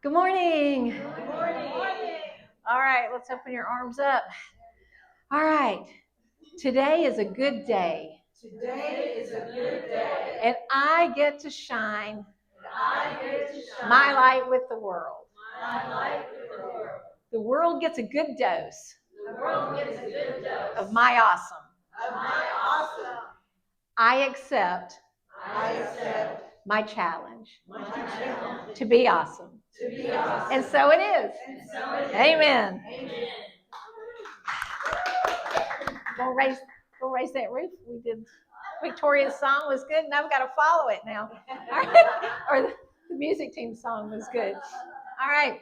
Good morning. Good morning. All right, let's open your arms up. All right, today is a good day. Today is a good day. And I get to shine I get to shine my light with the world. my light with the world. The world gets a good dose The world gets a good dose of my awesome. of my awesome. I accept I accept my challenge my challenge to be awesome. to be awesome. And so it is. And so it is. Amen. Amen. Go raise that roof. We did Victoria's song was good. Now I've got to follow it now. All right. Or the music team song was good. All right.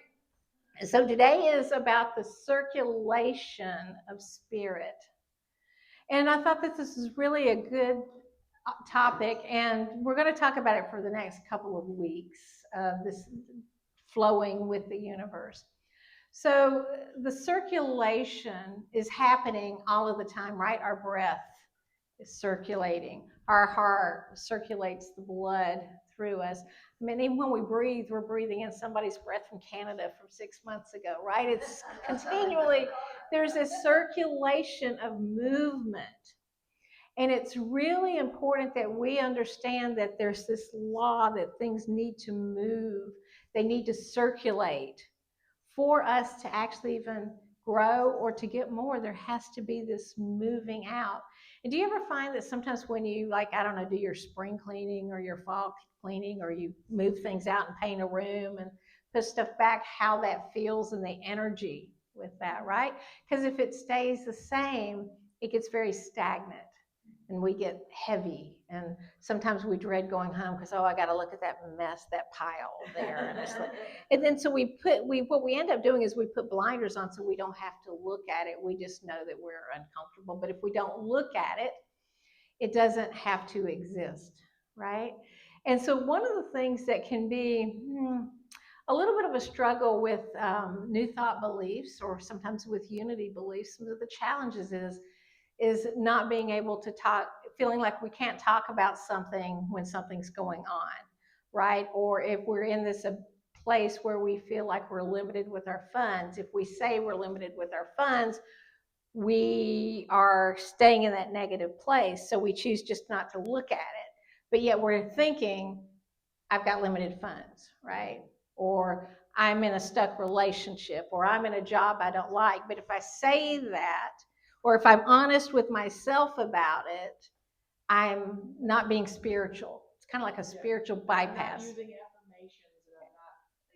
So today is about the circulation of spirit. And I thought that this is really a good topic, and we're going to talk about it for the next couple of weeks, this flowing with the universe. So the circulation is happening all of the time, right? Our breath is circulating. Our heart circulates the blood through us. I mean, even when we breathe, we're breathing in somebody's breath from Canada from 6 months ago, right? It's continually, there's a circulation of movement. And it's really important that we understand that there's this law that things need to move, they need to circulate. For us to actually even grow or to get more, there has to be this moving out. And do you ever find that sometimes when you, like, I don't know, do your spring cleaning or your fall cleaning, or you move things out and paint a room and put stuff back, how that feels and the energy with that, right? Because if it stays the same, it gets very stagnant. And we get heavy, and sometimes we dread going home because, oh, I got to look at that mess, that pile there, and it's like, and then so what we end up doing is we put blinders on so we don't have to look at it. We just know that we're uncomfortable, but if we don't look at it, it doesn't have to exist, right? And so one of the things that can be a little bit of a struggle with new thought beliefs, or sometimes with unity beliefs, some of the challenges is not being able to talk, feeling like we can't talk about something when something's going on, right? Or if we're in this place where we feel like we're limited with our funds, if we say we're limited with our funds, we are staying in that negative place. So we choose just not to look at it. But yet we're thinking, I've got limited funds, right? Or I'm in a stuck relationship, or I'm in a job I don't like. But if I say that, or if I'm honest with myself about it, I'm not being spiritual. It's kind of like a spiritual bypass. I'm not using affirmations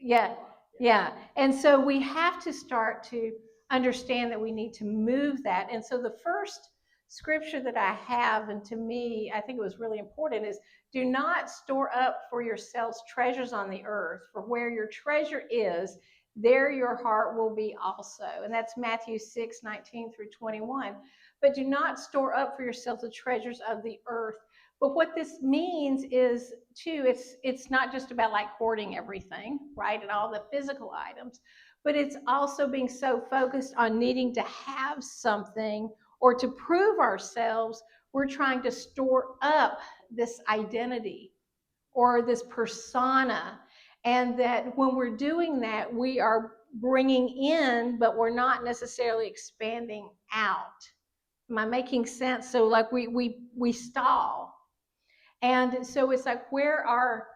and Yeah, yeah. And so we have to start to understand that we need to move that. And so the first scripture that I have, and to me, I think it was really important, is do not store up for yourselves treasures on the earth, for where your treasure is, there your heart will be also. And that's Matthew 6:19-21. But do not store up for yourselves the treasures of the earth. But what this means is, too, it's not just about like hoarding everything, right, and all the physical items, but it's also being so focused on needing to have something or to prove ourselves. We're trying to store up this identity or this persona, and that when we're doing that, we are bringing in, but we're not necessarily expanding out. Am I making sense? So like we stall. And so it's like where our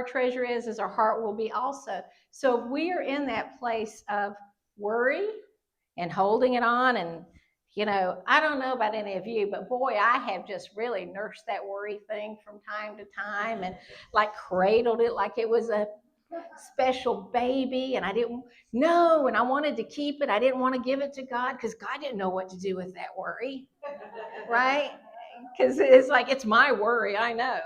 treasure is our heart will be also. So if we are in that place of worry and holding it on, and I don't know about any of you, but boy, I have just really nursed that worry thing from time to time, and like cradled it like it was a special baby, and I didn't know, and I wanted to keep it. I didn't want to give it to God because God didn't know what to do with that worry, right? Because it's like, it's my worry, I know.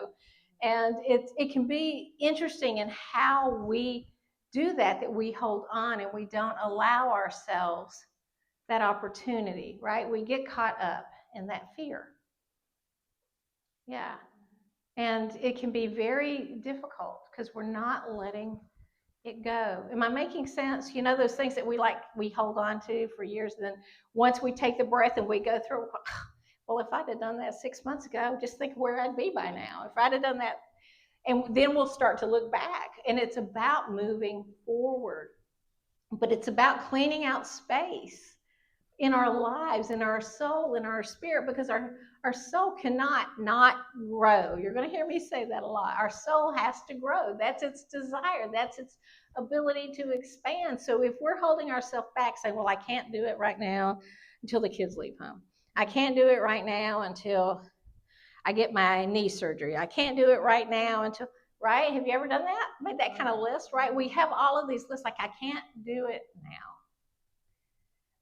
And it can be interesting in how we do that we hold on and we don't allow ourselves that opportunity, right? We get caught up in that fear. Yeah. And it can be very difficult because we're not letting it go. Am I making sense? Those things that we hold on to for years, and then once we take the breath and we go through, well, if I'd have done that 6 months ago, just think where I'd be by now. If I'd have done that, And then we'll start to look back. And it's about moving forward. But it's about cleaning out space in our lives, in our soul, in our spirit, because our soul cannot not grow. You're going to hear me say that a lot. Our soul has to grow. That's its desire. That's its ability to expand. So if we're holding ourselves back, saying, well, I can't do it right now until the kids leave home. I can't do it right now until I get my knee surgery. I can't do it right now until, right? Have you ever done that? Made that kind of list, right? We have all of these lists, like, I can't do it now.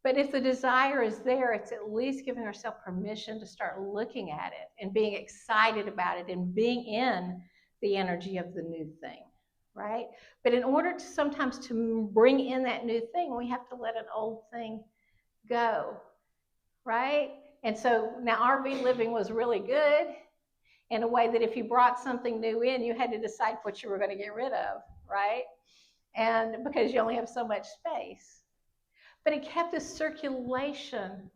But if the desire is there, it's at least giving ourselves permission to start looking at it and being excited about it and being in the energy of the new thing, right? But in order to sometimes to bring in that new thing, we have to let an old thing go, right? And so now RV living was really good in a way that if you brought something new in, you had to decide what you were going to get rid of, right? And because you only have so much space. But it kept the circulation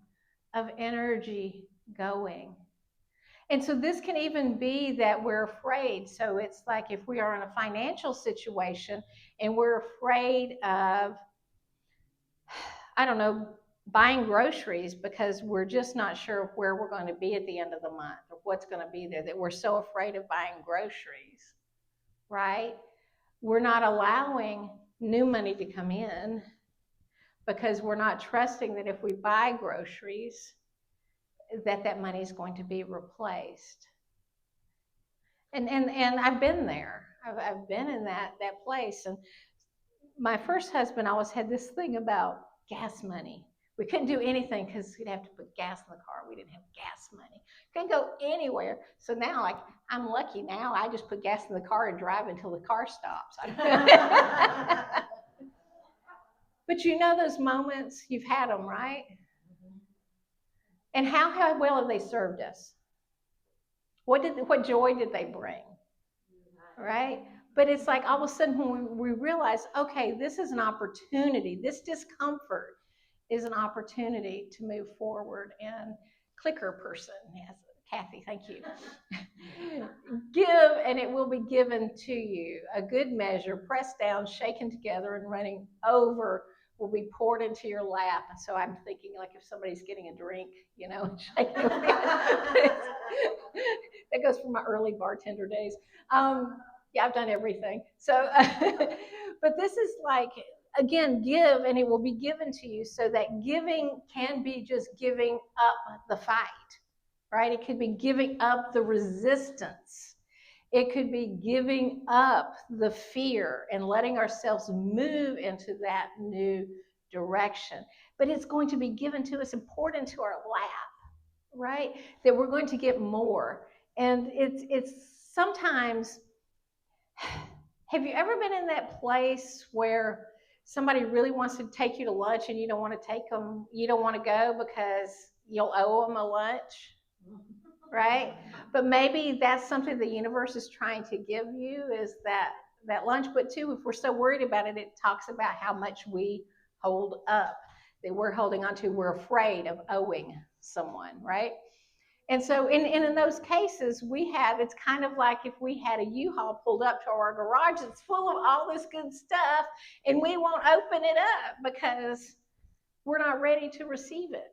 of energy going. And so this can even be that we're afraid. So it's like if we are in a financial situation and we're afraid of, I don't know, buying groceries because we're just not sure where we're going to be at the end of the month or what's going to be there, that we're so afraid of buying groceries, right? We're not allowing new money to come in because we're not trusting that if we buy groceries, that money is going to be replaced. And I've been there. I've been in that place. And my first husband always had this thing about gas money. We couldn't do anything because we'd have to put gas in the car. We didn't have gas money. Couldn't go anywhere. So now, like, I'm lucky now. I just put gas in the car and drive until the car stops. But you know those moments, you've had them, right? And how well have they served us? What joy did they bring? Right? But it's like all of a sudden when we realize, okay, this is an opportunity. This discomfort is an opportunity to move forward. And clicker person, yes, Kathy, thank you. Give, and it will be given to you. A good measure, pressed down, shaken together, and running over will be poured into your lap. And so I'm thinking, like, if somebody's getting a drink, you know, shaking that goes from my early bartender days. Yeah, I've done everything. So, but this is like, again, give, and it will be given to you. So that giving can be just giving up the fight, right? It could be giving up the resistance. It could be giving up the fear and letting ourselves move into that new direction. But it's going to be given to us and poured into our lap, right? That we're going to get more. And it's sometimes, have you ever been in that place where somebody really wants to take you to lunch and you don't want to take them, you don't want to go because you'll owe them a lunch? Right? But maybe that's something the universe is trying to give you, is that lunch. But too, if we're so worried about it, it talks about how much we hold up, that we're holding on to. We're afraid of owing someone, right? And so in those cases, it's kind of like if we had a U-Haul pulled up to our garage that's full of all this good stuff, and we won't open it up because we're not ready to receive it.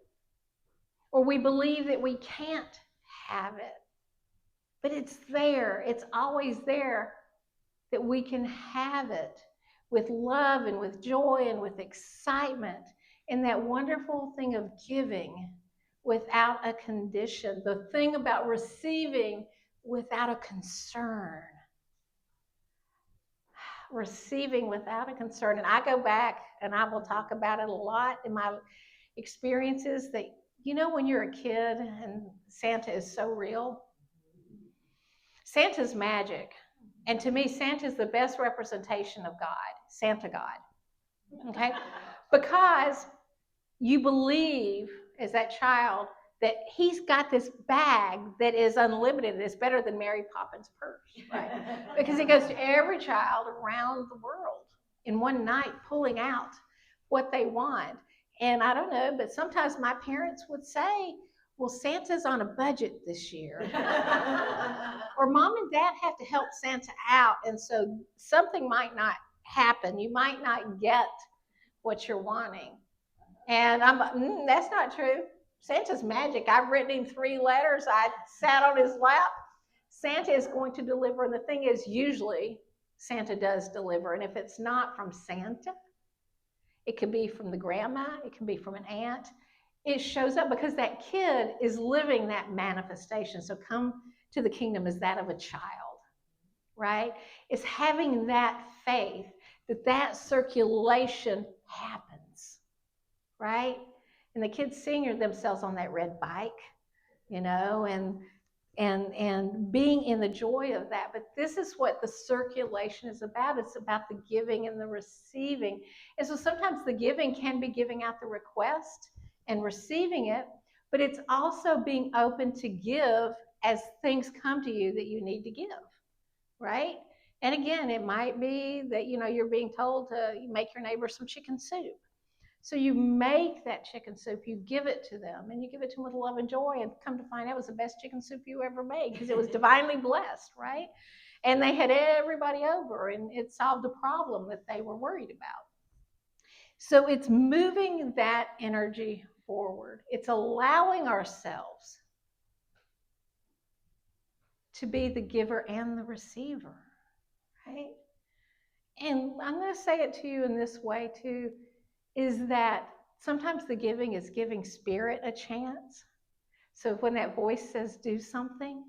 Or we believe that we can't have it. But it's there. It's always there, that we can have it with love and with joy and with excitement, and that wonderful thing of giving without a condition, the thing about receiving without a concern. Receiving without a concern. And I go back, and I will talk about it a lot in my experiences, that, you know, when you're a kid and Santa is so real. Santa's magic. And to me, Santa's the best representation of God, Santa God. Okay? Because you believe, as that child, that he's got this bag that is unlimited. It's better than Mary Poppins' purse, right? Because he goes to every child around the world in one night, pulling out what they want. And I don't know, but sometimes my parents would say, well, Santa's on a budget this year. Or mom and dad have to help Santa out, and so something might not happen. You might not get what you're wanting. And that's not true. Santa's magic. I've written him 3 letters. I sat on his lap. Santa is going to deliver. And the thing is, usually Santa does deliver. And if it's not from Santa, it could be from the grandma, it can be from an aunt. It shows up because that kid is living that manifestation. So come to the kingdom as that of a child, right? It's having that faith that that circulation happens, right? And the kids seeing themselves on that red bike, you know, and being in the joy of that. But this is what the circulation is about. It's about the giving and the receiving. And so sometimes the giving can be giving out the request and receiving it, but it's also being open to give as things come to you that you need to give, right? And again, it might be that, you know, you're being told to make your neighbor some chicken soup. So you make that chicken soup, you give it to them, and you give it to them with love and joy, and come to find out it was the best chicken soup you ever made because it was divinely blessed, right? And they had everybody over, and it solved a problem that they were worried about. So it's moving that energy forward. It's allowing ourselves to be the giver and the receiver, right? And I'm going to say it to you in this way too, is that sometimes the giving is giving spirit a chance. So when that voice says do something,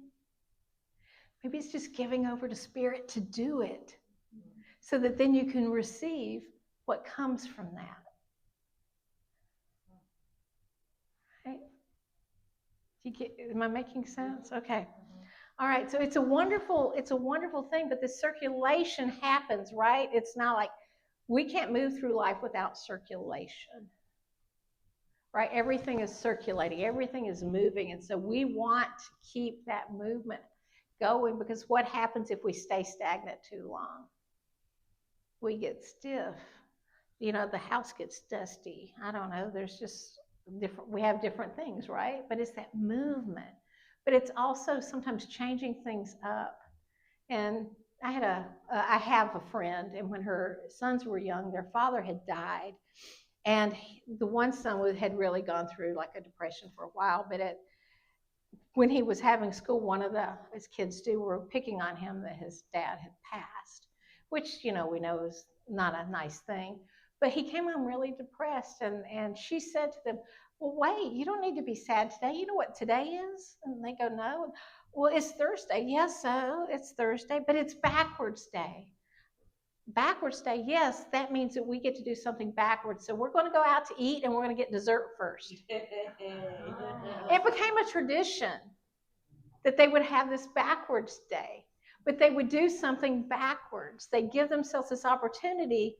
maybe it's just giving over to spirit to do it so that then you can receive what comes from that. Right? Am I making sense? Okay. All right, so it's a wonderful thing, but the circulation happens, right? It's not like we can't move through life without circulation, right? Everything is circulating, everything is moving, and so we want to keep that movement going, because what happens if we stay stagnant too long? We get stiff. You know, the house gets dusty. I don't know, there's just we have different things, right? But it's that movement. But it's also sometimes changing things up. And I have a friend, and when her sons were young, their father had died. And the one son had really gone through like a depression for a while, but when he was having school, one of his kids were picking on him that his dad had passed, which, you know, we know is not a nice thing. But he came home really depressed, and she said to them, well, wait, you don't need to be sad today. You know what today is? And they go, no. Well, it's Thursday. Yes, so it's Thursday, but it's backwards day. Backwards day, yes, that means that we get to do something backwards. So we're going to go out to eat, and we're going to get dessert first. It became a tradition that they would have this backwards day, but they would do something backwards. They give themselves this opportunity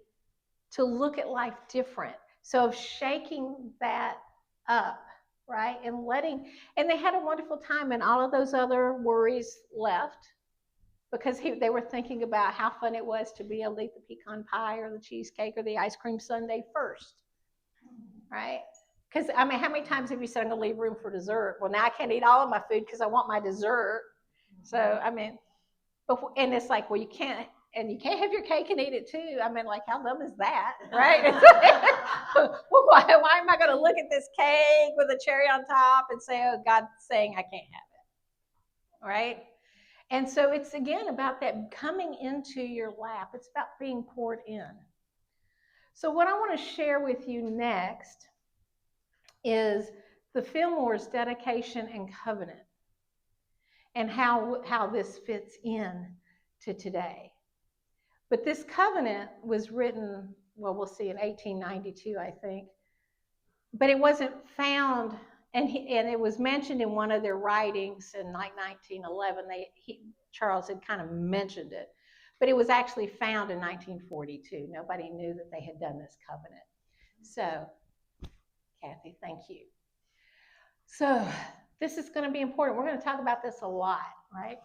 to look at life different. So shaking that up, right? And they had a wonderful time, and all of those other worries left because they were thinking about how fun it was to be able to eat the pecan pie or the cheesecake or the ice cream sundae first, right? Because, I mean, how many times have you said I'm going to leave room for dessert? Well, now I can't eat all of my food because I want my dessert. So, I mean, and it's like, well, you can't have your cake and eat it too. I mean, like, how dumb is that, right? Well, why am I going to look at this cake with a cherry on top and say, oh, God's saying I can't have it, right? And so it's, again, about that coming into your lap. It's about being poured in. So what I want to share with you next is the Fillmores dedication and covenant and how this fits in to today. But this covenant was written, well, we'll see, in 1892, I think. But it wasn't found, and it was mentioned in one of their writings in like 1911. Charles had kind of mentioned it. But it was actually found in 1942. Nobody knew that they had done this covenant. So, Kathy, thank you. So this is going to be important. We're going to talk about this a lot, right?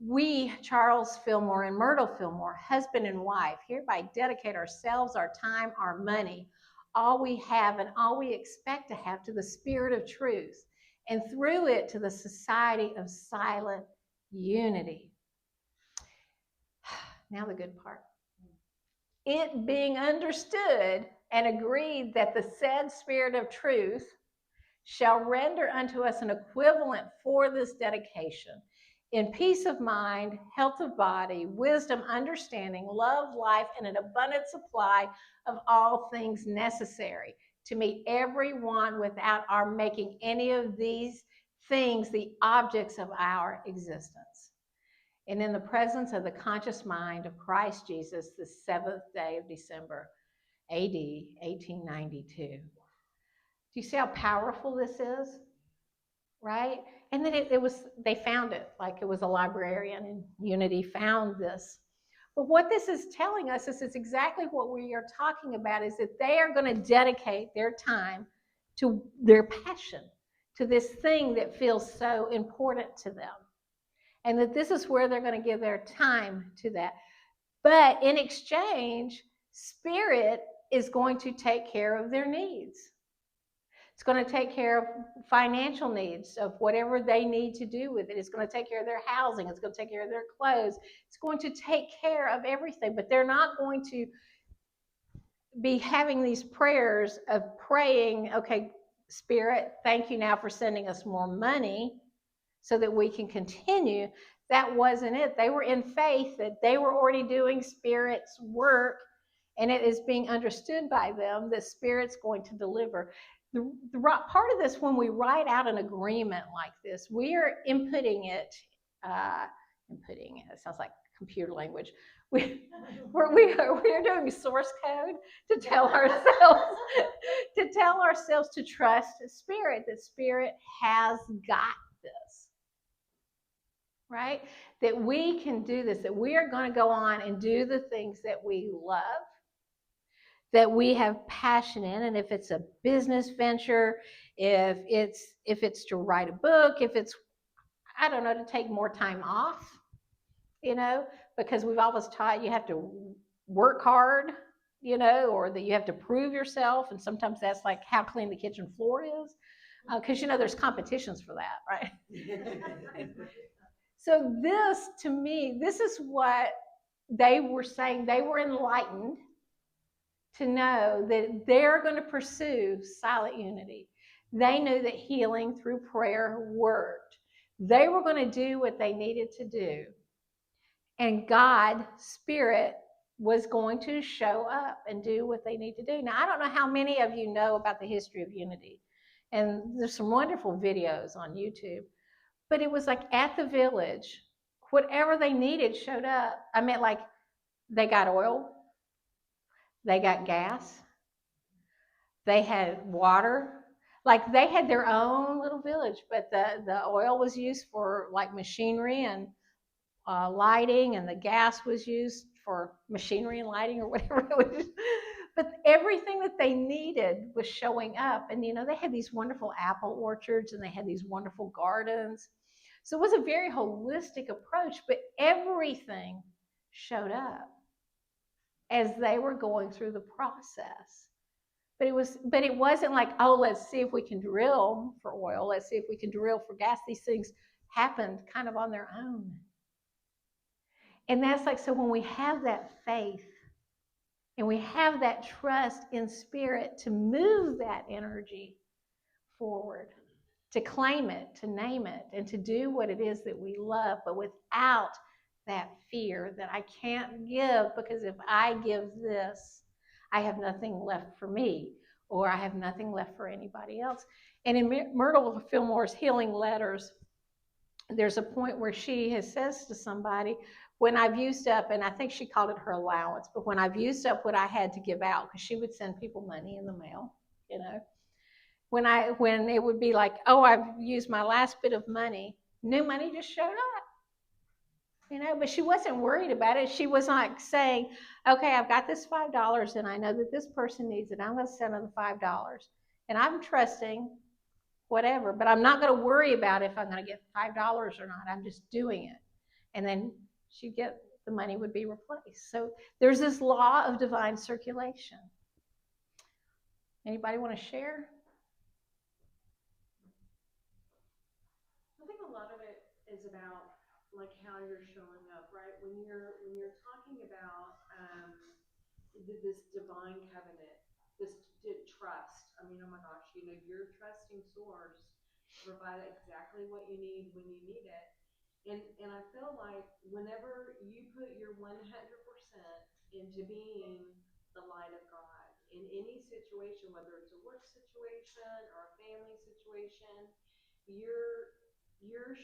We, Charles Fillmore and Myrtle Fillmore, husband and wife, hereby dedicate ourselves, our time, our money, all we have and all we expect to have to the Spirit of truth and through it to the society of silent unity. Now the good part. It being understood and agreed that the said Spirit of truth shall render unto us an equivalent for this dedication in peace of mind, health of body, wisdom, understanding, love, life, and an abundant supply of all things necessary to meet every want without our making any of these things the objects of our existence. And in the presence of the conscious mind of Christ Jesus, the 7th day of December, AD 1892. Do you see how powerful this is? Right? And then they found it, like it was a librarian in Unity found this. But what this is telling us is it's exactly what we are talking about, is that they are going to dedicate their time to their passion, to this thing that feels so important to them. And that this is where they're going to give their time to that. But in exchange, Spirit is going to take care of their needs. It's going to take care of financial needs, of whatever they need to do with it. It's going to take care of their housing. It's going to take care of their clothes. It's going to take care of everything. But they're not going to be having these prayers of praying, okay, Spirit, thank you now for sending us more money so that we can continue. That wasn't it. They were in faith that they were already doing Spirit's work, and it is being understood by them that Spirit's going to deliver. The part of this, when we write out an agreement like this, we are inputting it. It sounds like computer language. We are doing source code to tell ourselves to trust Spirit, that Spirit has got this. Right? That we can do this, that we are going to go on and do the things that we love, that we have passion in. And if it's a business venture, if it's to write a book, if it's, I don't know, to take more time off, because we've always taught you have to work hard, or that you have to prove yourself. And sometimes that's like how clean the kitchen floor is, because, there's competitions for that, right? So this, to me, this is what they were saying. They were enlightened to know that they're going to pursue silent unity. They knew that healing through prayer worked. They were going to do what they needed to do. And God, Spirit, was going to show up and do what they need to do. Now, I don't know how many of you know about the history of unity. And there's some wonderful videos on YouTube. But it was like at the village, whatever they needed showed up. I mean, like, they got oil, they got gas, they had water. Like, they had their own little village, but the oil was used for like machinery and lighting, and the gas was used for machinery and lighting, or whatever it was. But everything that they needed was showing up. And they had these wonderful apple orchards, and they had these wonderful gardens. So it was a very holistic approach, but everything showed up as they were going through the process. But it wasn't like, oh, let's see if we can drill for oil, let's see if we can drill for gas. These things happened kind of on their own. And that's like, so when we have that faith and we have that trust in Spirit to move that energy forward, to claim it, to name it, and to do what it is that we love, but without that fear that I can't give, because if I give this, I have nothing left for me, or I have nothing left for anybody else. And in Myrtle Fillmore's Healing Letters, there's a point where she says to somebody, when I've used up, and I think she called it her allowance, but when I've used up what I had to give out, because she would send people money in the mail, when it would be like, oh, I've used my last bit of money, new money just showed up, but she wasn't worried about it. She was not saying, okay, I've got this $5 and I know that this person needs it. I'm going to send them the $5. And I'm trusting whatever, but I'm not going to worry about if I'm going to get $5 or not. I'm just doing it. And then the money would be replaced. So there's this law of divine circulation. Anybody want to share? is about like how you're showing up, right? When you're talking about this divine covenant, this trust. I mean, oh my gosh, you're trusting source to provide exactly what you need when you need it. And I feel like whenever you put your 100% into being the light of God in any situation, whether it's a work situation or a family situation, you're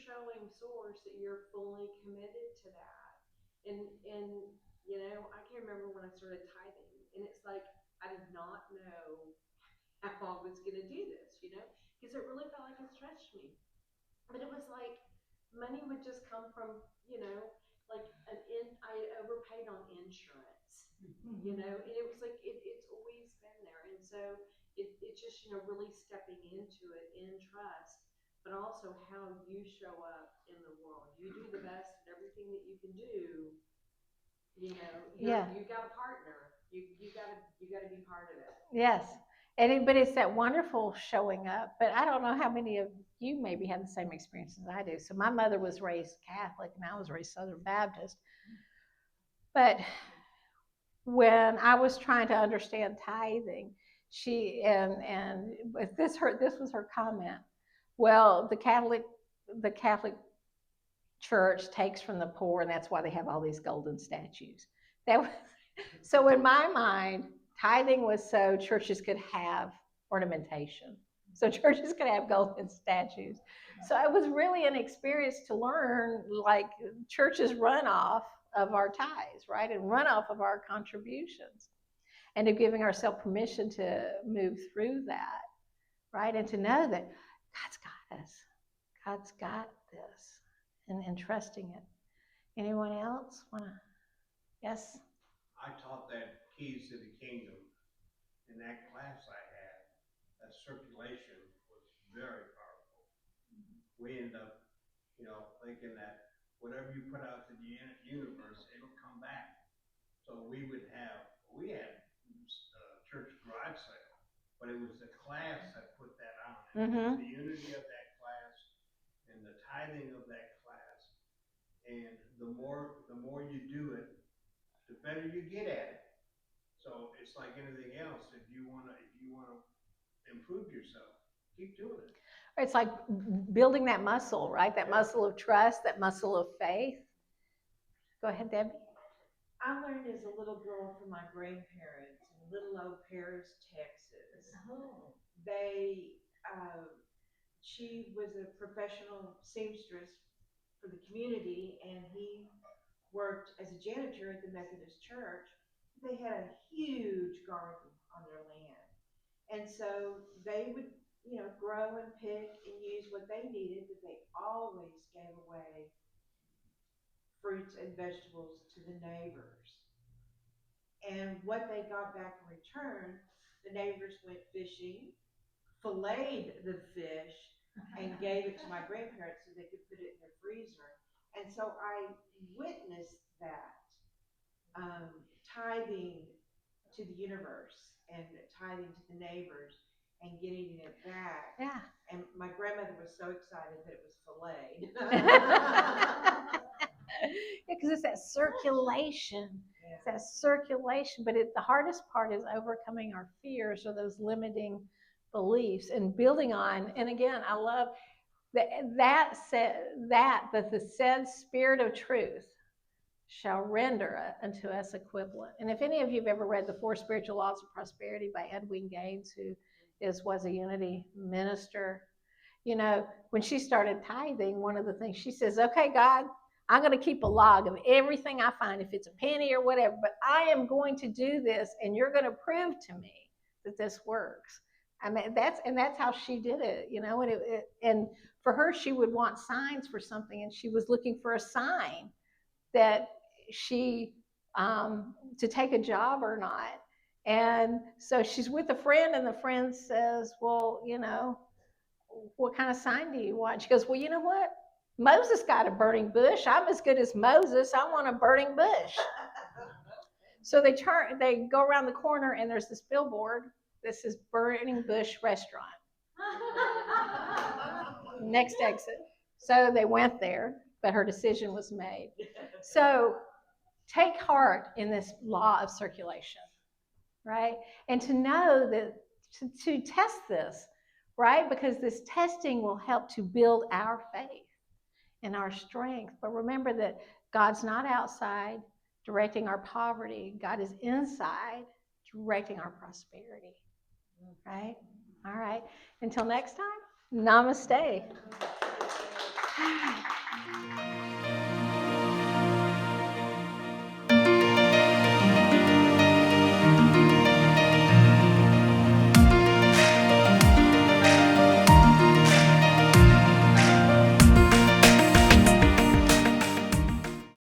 showing source that you're fully committed to that. And I can remember when I started tithing, and it's like I did not know how I was going to do this, because it really felt like it stretched me. But it was like money would just come from, like I overpaid on insurance, and it was like it's always been there. And so it's just, really stepping into it in trust, but also how you show up in the world. You do the best at everything that you can do. You've got a partner. You got to be part of it. Yes. But it's that wonderful showing up. But I don't know how many of you maybe had the same experience as I do. So my mother was raised Catholic and I was raised Southern Baptist. But when I was trying to understand tithing, she and this was her comment. Well, the Catholic Church takes from the poor, and that's why they have all these golden statues. That was, so in my mind, tithing was so churches could have ornamentation, so churches could have golden statues. So it was really an experience to learn, like churches run off of our tithes, right, and run off of our contributions, and of giving ourselves permission to move through that, right, and to know that God's got us. God's got this, and trusting it. Anyone else want to? Yes? I taught that Keys to the Kingdom. In that class I had, that circulation was very powerful. We ended up, thinking that whatever you put out to the universe, it'll come back. So we had church garage sale, but it was the class that put that on. It was the unity of that class and the tithing of that class. And the more you do it, the better you get at it. So it's like anything else. If you wanna improve yourself, keep doing it. It's like building that muscle, right? That muscle of trust, that muscle of faith. Go ahead, Debbie. I learned as a little girl from my grandparents in Little Oak Paris, Texas. Oh. She was a professional seamstress for the community, and he worked as a janitor at the Methodist Church. They had a huge garden on their land. And so they would, grow and pick and use what they needed, but they always gave away fruits and vegetables to the neighbors. And what they got back in return, the neighbors went fishing, filleted the fish, and gave it to my grandparents so they could put it in their freezer. And so I witnessed that tithing to the universe and tithing to the neighbors and getting it back. Yeah. And my grandmother was so excited that it was filleted. Because it's that circulation. Yeah. It's that circulation. But the hardest part is overcoming our fears or those limiting beliefs and building on. And again, I love that the said spirit of truth shall render unto us equivalent. And if any of you have ever read The Four Spiritual Laws of Prosperity by Edwin Gaines, who was a Unity minister, when she started tithing, one of the things she says, okay, God, I'm going to keep a log of everything I find, if it's a penny or whatever, but I am going to do this, and you're going to prove to me that this works. I mean, that's how she did it, and for her, she would want signs for something, and she was looking for a sign that she to take a job or not. And so she's with a friend, and the friend says, well, what kind of sign do you want? She goes, well, you know what? Moses got a burning bush. I'm as good as Moses. I want a burning bush. So they go around the corner, and there's this billboard that says Burning Bush Restaurant. Next exit. So they went there, but her decision was made. So take heart in this law of circulation, right? And to know that, to test this, right? Because this testing will help to build our faith and our strength. But remember that God's not outside directing our poverty. God is inside directing our prosperity, right? All right. Until next time, namaste.